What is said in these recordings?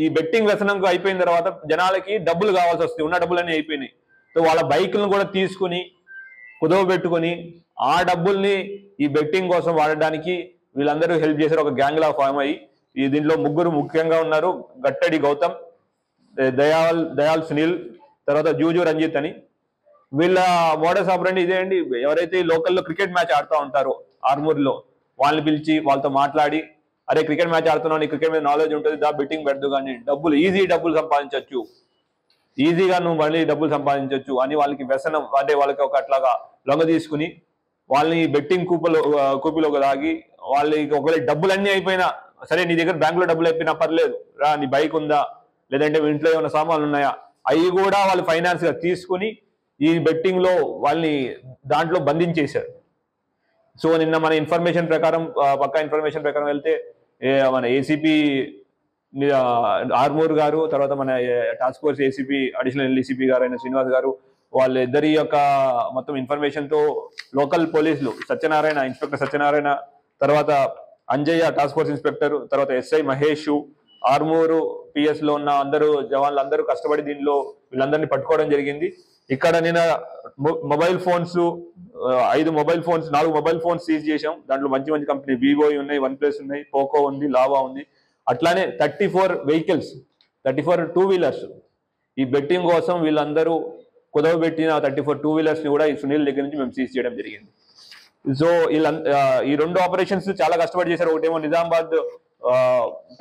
ఈ బెట్టింగ్ వ్యసనం అయిపోయిన తర్వాత జనాలకి డబ్బులు కావాల్సి వస్తాయి, ఉన్న డబ్బులన్నీ అయిపోయినాయి. సో వాళ్ళ బైకులను కూడా తీసుకుని కుదవబెట్టుకుని ఆ డబ్బుల్ని ఈ బెట్టింగ్ కోసం వాడడానికి వీళ్ళందరూ హెల్ప్ చేశారు. ఒక గ్యాంగ్ లా ఫామ్ అయ్యి దీంట్లో ముగ్గురు ముఖ్యంగా ఉన్నారు. గట్టడి గౌతమ్, దయాల్ సునీల్, తర్వాత జూజు రంజిత్ అని. వీళ్ళ మోడస్ ఆపరండి ఇదే అండి. ఎవరైతే లోకల్లో క్రికెట్ మ్యాచ్ ఆడుతూ ఉంటారో ఆర్మూర్లో వాళ్ళని పిలిచి వాళ్ళతో మాట్లాడి, అరే క్రికెట్ మ్యాచ్ ఆడుతున్నావు, నీ క్రికెట్ మీద నాలెడ్జ్ ఉంటుంది, దా బెట్టింగ్ పెడదు కానీ డబ్బులు డబ్బులు సంపాదించవచ్చు, ఈజీగా నువ్వు మళ్ళీ డబ్బులు సంపాదించవచ్చు అని వాళ్ళకి వ్యసనం, అంటే వాళ్ళకి ఒక అట్లాగా లొంగ తీసుకుని వాళ్ళని బెట్టింగ్ కూపిలోకి దాగి వాళ్ళకి ఒకవేళ డబ్బులన్నీ అయిపోయినా సరే, నీ దగ్గర బ్యాంకులో డబ్బులు అయిపోయినా పర్లేదు రా, నీ బైక్ ఉందా లేదంటే ఇంట్లో ఏమైనా సామాన్లు ఉన్నాయా, అవి కూడా వాళ్ళు ఫైనాన్స్ గా తీసుకుని ఈ బెట్టింగ్ లో వాళ్ళని దాంట్లో బంధించేశారు. సో నిన్న మన ఇన్ఫర్మేషన్ ప్రకారం, పక్కా ఇన్ఫర్మేషన్ ప్రకారం వెళ్తే మన ఏసీపీ ఆర్మూర్ గారు, తర్వాత మన task force ACP additional ACP గారు అయిన శ్రీనివాస్ గారు, వాళ్ళిద్దరి యొక్క మొత్తం ఇన్ఫర్మేషన్ తో లోకల్ పోలీసులు ఇన్స్పెక్టర్ సత్యనారాయణ, తర్వాత అంజయ్య టాస్క్ ఫోర్స్ ఇన్స్పెక్టర్, తర్వాత ఎస్ఐ మహేష్, ఆర్మూరు పిఎస్ లో ఉన్న అందరూ జవాన్లు అందరూ కష్టపడి దీనిలో వీళ్ళందరినీ పట్టుకోవడం జరిగింది. ఇక్కడ నిన్న mobile phones 4 mobile phones seize చేశాం. దాంట్లో మంచి కంపెనీ వివో ఉన్నాయి, వన్ ప్లస్ ఉన్నాయి, పోకో ఉంది, లావా ఉంది. అట్లానే 34 వెహికల్స్, 34 టూ వీలర్స్ ఈ బెట్టింగ్ కోసం వీళ్ళందరూ కుదవబెట్టిన 34 టూ వీలర్స్ ని కూడా ఈ సునీల్ దగ్గర నుంచి మేము సీజ్ చేయడం జరిగింది. సో ఈ 2 ఆపరేషన్స్ చాలా కష్టపడి చేశారు. ఒకటేమో నిజామాబాద్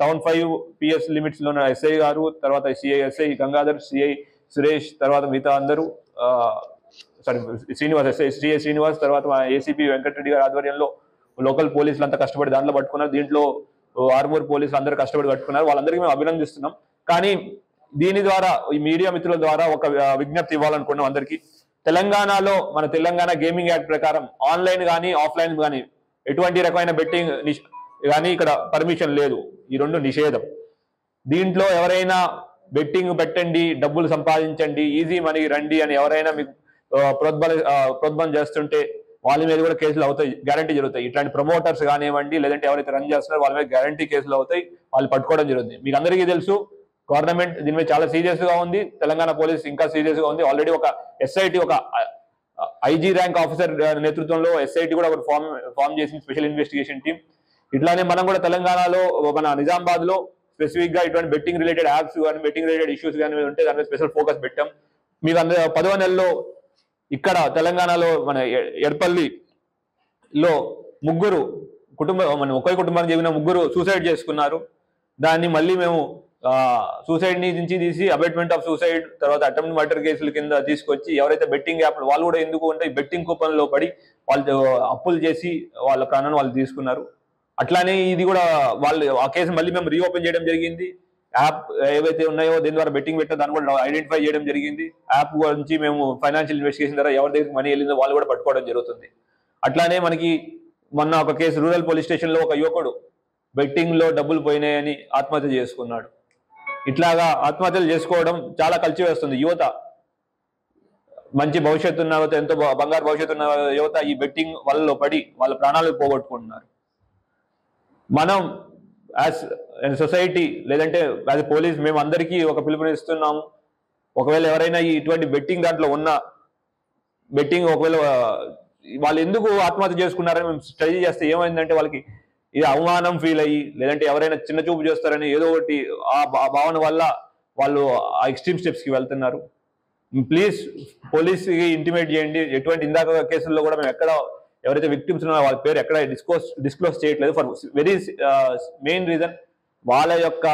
టౌన్ 5 పిఎస్ లిమిట్స్ లో ఉన్న ఎస్ఐ గారు, తర్వాత ఎస్ఐ గంగాధర్, సిఐ సురేష్, తర్వాత మిగతా అందరూ శ్రీనివాస్, ఎస్ఐ శ్రీనివాస్, తర్వాత ఏసీపీ వెంకటరెడ్డి గారి ఆధ్వర్యంలో లోకల్ పోలీసులు అంతా కష్టపడి దాంట్లో పట్టుకున్నారు. దీంట్లో ఆర్మూర్ పోలీసులు అందరూ కష్టపడి పట్టుకున్నారు. వాళ్ళందరికీ మేము అభినందిస్తున్నాం. కానీ దీని ద్వారా ఈ మీడియా మిత్రుల ద్వారా ఒక విజ్ఞప్తి ఇవ్వాలనుకున్నాం అందరికీ. తెలంగాణలో మన తెలంగాణ గేమింగ్ యాక్ట్ ప్రకారం ఆన్లైన్ కానీ ఆఫ్లైన్ కానీ ఎటువంటి రకమైన బెట్టింగ్ కానీ ఇక్కడ పర్మిషన్ లేదు. ఈ 2 నిషేధం. దీంట్లో ఎవరైనా బెట్టింగ్ పెట్టండి, డబ్బులు సంపాదించండి, ఈజీ మనీ రండి అని ఎవరైనా మీకు ప్రోద్బలం చేస్తుంటే వాళ్ళ మీద కూడా కేసులు అవుతాయి, గ్యారంటీ జరుగుతాయి. ఇట్లాంటి ప్రమోటర్స్ కానివ్వండి, లేదంటే ఎవరైతే రన్ చేస్తున్నారో వాళ్ళ మీద గ్యారంటీ కేసులు అవుతాయి, వాళ్ళు పట్టుకోవడం జరుగుతుంది. మీకు అందరికీ తెలుసు, గవర్నమెంట్ దీని మీద చాలా సీరియస్ గా ఉంది, తెలంగాణ పోలీస్ ఇంకా సీరియస్ గా ఉంది. ఆల్రెడీ ఒక ఎస్ఐటి, ఒక ఐజీ ర్యాంక్ ఆఫీసర్ నేతృత్వంలో ఎస్ఐటి కూడా ఒక ఫామ్ చేసింది, స్పెషల్ ఇన్వెస్టిగేషన్ టీమ్. ఇట్లానే మనం కూడా తెలంగాణలో మన నిజామాబాద్ లో స్పెసిఫిక్ గా ఇటువంటి బెట్టింగ్ రిలేటెడ్ యాప్స్ కానీ బెట్టింగ్ రిలేటెడ్ ఇష్యూస్ కానీ ఉంటే దాని మీద స్పెషల్ ఫోకస్ పెట్టాం. మీకు 10వ నెలలో ఇక్కడ తెలంగాణలో మన ఎడపల్లిలో ఒకే కుటుంబానికి చెందిన 3 సూసైడ్ చేసుకున్నారు. దాన్ని మళ్ళీ మేము సూసైడ్ నుంచి తీసి అబేట్మెంట్ ఆఫ్ సూసైడ్, తర్వాత అటెంప్ట్ మర్డర్ కేసుల కింద తీసుకొచ్చి ఎవరైతే బెట్టింగ్ యాప్ వాళ్ళు కూడా ఎందుకు అంటే బెట్టింగ్ కూపన్లో పడి వాళ్ళు అప్పులు చేసి వాళ్ళ ప్రాణాన్ని వాళ్ళు తీసుకున్నారు. అట్లానే ఇది కూడా వాళ్ళు ఆ కేసు మళ్ళీ మేము రీఓపెన్ చేయడం జరిగింది. యాప్ ఏవైతే ఉన్నాయో దీని ద్వారా బెట్టింగ్ పెట్టిన దాన్ని కూడా ఐడెంటిఫై చేయడం జరిగింది. యాప్ గురించి మేము ఫైనాన్షియల్ ఇన్వెస్టిగేషన్ ద్వారా ఎవరి దగ్గరికి మనీ వెళ్ళిందో వాళ్ళు కూడా పట్టుకోవడం జరుగుతుంది. అట్లానే మనకి మొన్న ఒక కేసు రూరల్ పోలీస్ స్టేషన్ లో ఒక యువకుడు బెట్టింగ్ లో డబ్బులు పోయినాయని ఆత్మహత్య చేసుకున్నాడు. ఇట్లాగా ఆత్మహత్యలు చేసుకోవడం చాలా కలిసివేస్తుంది. యువత మంచి భవిష్యత్తు ఉన్న యువత, ఎంతో బంగారు భవిష్యత్తు ఉన్న యువత ఈ బెట్టింగ్ వలలో పడి వాళ్ళ ప్రాణాలు పోగొట్టుకుంటున్నారు. మనం యాజ్ సొసైటీ లేదంటే యాజ్ పోలీస్ మేము అందరికీ ఒక పిలుపునిస్తున్నాము. ఒకవేళ ఎవరైనా ఇటువంటి బెట్టింగ్ దాంట్లో ఉన్న బెట్టింగ్ ఒకవేళ వాళ్ళు ఎందుకు ఆత్మహత్య చేసుకున్నారని మేము స్టడీ చేస్తే ఏమైందంటే వాళ్ళకి ఇది అవమానం ఫీల్ అయ్యి, లేదంటే ఎవరైనా చిన్న చూపు చేస్తారని ఏదో ఒకటి ఆ భావన వల్ల వాళ్ళు ఆ ఎక్స్ట్రీమ్ స్టెప్స్ కి వెళ్తున్నారు. ప్లీజ్ పోలీస్కి ఇంటిమేట్ చేయండి. ఎటువంటి ఇందాక కేసుల్లో కూడా మేము ఎక్కడ ఎవరైతే విక్టిమ్స్ ఉన్నారో వాళ్ళ పేరు ఎక్కడ డిస్క్లోజ్ చేయట్లేదు. ఫర్ వెరీ మెయిన్ రీజన్ వాళ్ళ యొక్క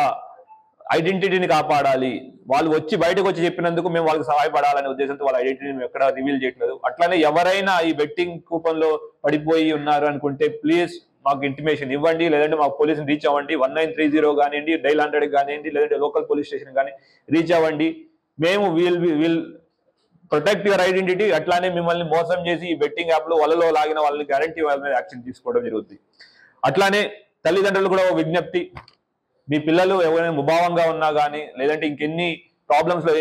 ఐడెంటిటీని కాపాడాలి. వాళ్ళు బయటకు వచ్చి చెప్పినందుకు మేము వాళ్ళకి సహాయపడాలనే ఉద్దేశంతో వాళ్ళ ఐడెంటిటీని మేము ఎక్కడ రివీల్ చేయట్లేదు. అట్లానే ఎవరైనా ఈ బెట్టింగ్ కూపన్ లో పడిపోయి ఉన్నారు అనుకుంటే ప్లీజ్ మాకు ఇంటిమేషన్ ఇవ్వండి, లేదంటే మాకు పోలీసుని రీచ్ అవ్వండి. 1930 కానివ్వండి, డైల్ 100 కానివ్వండి, లేదంటే లోకల్ పోలీస్ స్టేషన్ కానీ రీచ్ అవ్వండి. మేము విల్ ప్రొటెక్ట్ యువర్ ఐడెంటిటీ. అట్లానే మిమ్మల్ని మోసం చేసి ఈ బెట్టింగ్ యాప్ లో వలలో లాగిన వాళ్ళని గ్యారంటీ వాళ్ళ మీద యాక్షన్ తీసుకోవడం జరుగుతుంది. అట్లానే తల్లిదండ్రులు కూడా విజ్ఞప్తి, మీ పిల్లలు ఎవరైనా ముభావంగా ఉన్నా కానీ, లేదంటే ఇంకెన్ని ప్రాబ్లమ్స్ లో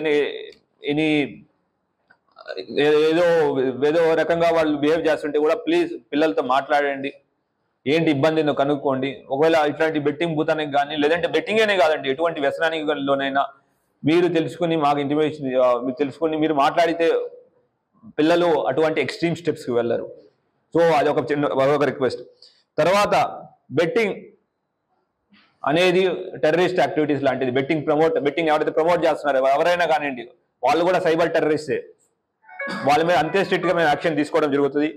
ఏదో రకంగా వాళ్ళు బిహేవ్ చేస్తుంటే కూడా ప్లీజ్ పిల్లలతో మాట్లాడండి. ఏంటి ఇబ్బంది ఏందో కనుక్కోండి. ఒకవేళ ఇట్లాంటి బెట్టింగ్ భూతానికి కానీ లేదంటే బెట్టింగ్ అనే కాదండి, ఎటువంటి వ్యసనానిలోనైనా మీరు తెలుసుకుని మాకు ఇంటిమేషన్ మీరు తెలుసుకుని మీరు మాట్లాడితే పిల్లలు అటువంటి ఎక్స్ట్రీమ్ స్టెప్స్కి వెళ్ళరు. సో అది ఒక రిక్వెస్ట్. తర్వాత బెట్టింగ్ అనేది టెర్రరిస్ట్ యాక్టివిటీస్ లాంటిది. బెట్టింగ్ ఎవరైతే ప్రమోట్ చేస్తున్నారో ఎవరైనా కానివ్వండి, వాళ్ళు కూడా సైబర్ టెర్రరిస్టే. వాళ్ళ మీద అంతే స్ట్రిక్ట్గా మేము యాక్షన్ తీసుకోవడం జరుగుతుంది.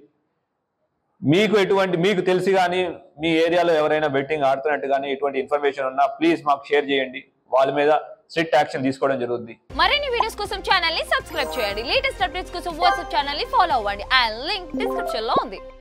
మీకు తెలిసి కానీ మీ ఏరియాలో ఎవరైనా బెట్టింగ్ ఆడుతున్నట్టు కానీ ఎటువంటి ఇన్ఫర్మేషన్ ఉన్నా ప్లీజ్ మాకు షేర్ చేయండి. వాళ్ళ మీద స్ట్రిక్ట్ యాక్షన్ తీసుకోవడం జరుగుతుంది. మరిన్ని వీడియోస్ కోసం ఛానల్ ని సబ్స్క్రైబ్ చేయండి. లేటెస్ట్ అప్డేట్స్ కోసం వాట్సాప్ ఛానల్ ని ఫాలో అవ్వండి. ఆ లింక్ డిస్క్రిప్షన్ లో ఉంది.